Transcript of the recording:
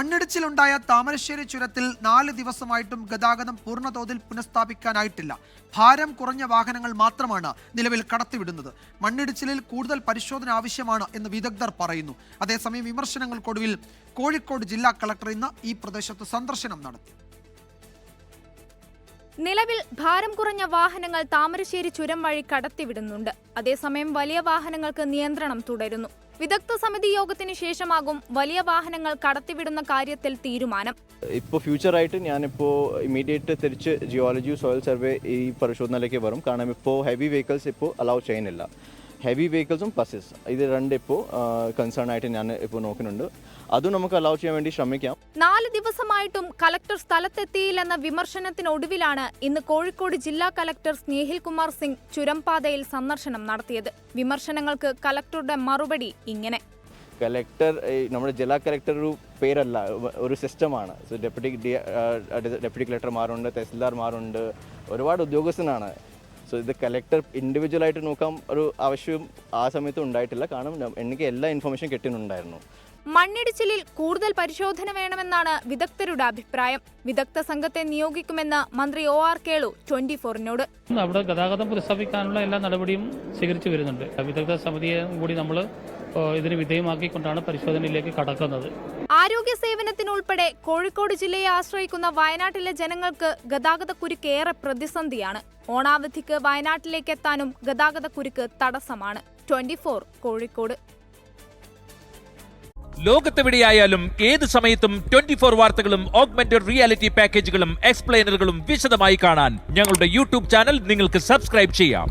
മണ്ണിടിച്ചിലുണ്ടായ താമരശ്ശേരി ചുരത്തിൽ 4 ദിവസമായിട്ടും ഗതാഗതം പൂർണ്ണതോതിൽ പുനഃസ്ഥാപിക്കാനായിട്ടില്ല. ഭാരം കുറഞ്ഞ വാഹനങ്ങൾ മാത്രമാണ് നിലവിൽ കടത്തിവിടുന്നത്. മണ്ണിടിച്ചിലിൽ കൂടുതൽ പരിശോധന ആവശ്യമാണ് എന്ന് വിദഗ്ധർ പറയുന്നു. അതേസമയം വിമർശനങ്ങൾക്കൊടുവിൽ കോഴിക്കോട് ജില്ലാ കളക്ടർ ഇന്ന് ഈ പ്രദേശത്ത് സന്ദർശനം നടത്തി. നിലവിൽ ഭാരം കുറഞ്ഞ വാഹനങ്ങൾ താമരശ്ശേരി ചുരം വഴി കടത്തിവിടുന്നുണ്ട്. അതേസമയം വലിയ വാഹനങ്ങൾക്ക് നിയന്ത്രണം തുടരുന്നു. വിദഗ്ധ സമിതി യോഗത്തിന് ശേഷമാകും വലിയ വാഹനങ്ങൾ കടത്തിവിടുന്ന കാര്യത്തിൽ തീരുമാനം. ഇപ്പോൾ ഫ്യൂച്ചറായിട്ട് ഞാനിപ്പോൾ ഇമീഡിയറ്റ് തിരിച്ച് ജിയോളജി സോയിൽ സർവേ ഈ പരിശോധനയിലേക്ക് വരും. കാരണം ഇപ്പോൾ ഹെവി വെഹിക്കിൾസ് ഇപ്പോൾ അലൗ ചെയ്യുന്നില്ല. ഹെവി വെഹിക്കിൾസും ബസ്സസ് ഇത് രണ്ട് ഇപ്പോൾ കൺസേൺ ആയിട്ട് ഞാൻ ഇപ്പോൾ നോക്കുന്നുണ്ട്. അതും നമുക്ക് അലൗ ചെയ്യാൻ വേണ്ടി ശ്രമിക്കാം. 4 ദിവസമായിട്ടും കളക്ടർ സ്ഥലത്തെത്തിയില്ലെന്ന വിമർശനത്തിനൊടുവിലാണ് ഇന്ന് കോഴിക്കോട് ജില്ലാ കളക്ടർ സ്നേഹിൽ കുമാർ സിംഗ് ചുരംപാതയിൽ സന്ദർശനം നടത്തിയത്. വിമർശനങ്ങൾക്ക് കളക്ടറുടെ മറുപടി ഇങ്ങനെ: കളക്ടർ നമ്മുടെ ജില്ലാ കളക്ടർ ഒരു പേരല്ല, ഒരു സിസ്റ്റമാണ്. സോ ഡെപ്യൂട്ടി കളക്ടർമാരുണ്ട്, തഹസിൽദാർമാരുണ്ട്, ഒരുപാട് ഉദ്യോഗസ്ഥനാണ്. സോ ഇത് കളക്ടർ ഇൻഡിവിജ്വലായിട്ട് നോക്കാൻ ഒരു ആവശ്യവും ആ സമയത്ത് ഉണ്ടായിട്ടില്ല. കാരണം എനിക്ക് എല്ലാ ഇൻഫർമേഷൻ കിട്ടുന്നുണ്ടായിരുന്നു. മണ്ണിടിച്ചിലിൽ കൂടുതൽ പരിശോധന വേണമെന്നാണ് വിദഗ്ധരുടെ അഭിപ്രായം. വിദഗ്ധ സംഘത്തെ നിയോഗിക്കുമെന്ന് മന്ത്രി OR കേളു 24-നോട്. അവിടെ ഗതാഗതം പുനഃസ്ഥാപിക്കാനുള്ള എല്ലാ നടപടിയും സ്വീകരിച്ചു വരുന്നുണ്ട്. വിദഗ്ധ സമിതിയെ കൂടി നമ്മൾ ഇതിന് വിധേയമാക്കിക്കൊണ്ടാണ് പരിശോധനയിലേക്ക് കടക്കുന്നത്. ആരോഗ്യ സേവനത്തിനുൾപ്പെടെ കോഴിക്കോട് ജില്ലയെ ആശ്രയിക്കുന്ന വയനാട്ടിലെ ജനങ്ങൾക്ക് ഗതാഗതക്കുരുക്ക് ഏറെ പ്രതിസന്ധിയാണ്. ഓണാവധിക്ക് വയനാട്ടിലേക്ക് എത്താനും ഗതാഗതക്കുരുക്ക് തടസ്സമാണ്. 24 കോഴിക്കോട്. ലോകത്തെവിടെയായാലും ഏത് സമയത്തും 24 വാർത്തകളും ഓഗ്മെന്റഡ് റിയാലിറ്റി പാക്കേജുകളും എക്സ്പ്ലെയിനറുകളും വിശദമായി കാണാൻ ഞങ്ങളുടെ യൂട്യൂബ് ചാനൽ നിങ്ങൾക്ക് സബ്സ്ക്രൈബ് ചെയ്യാം.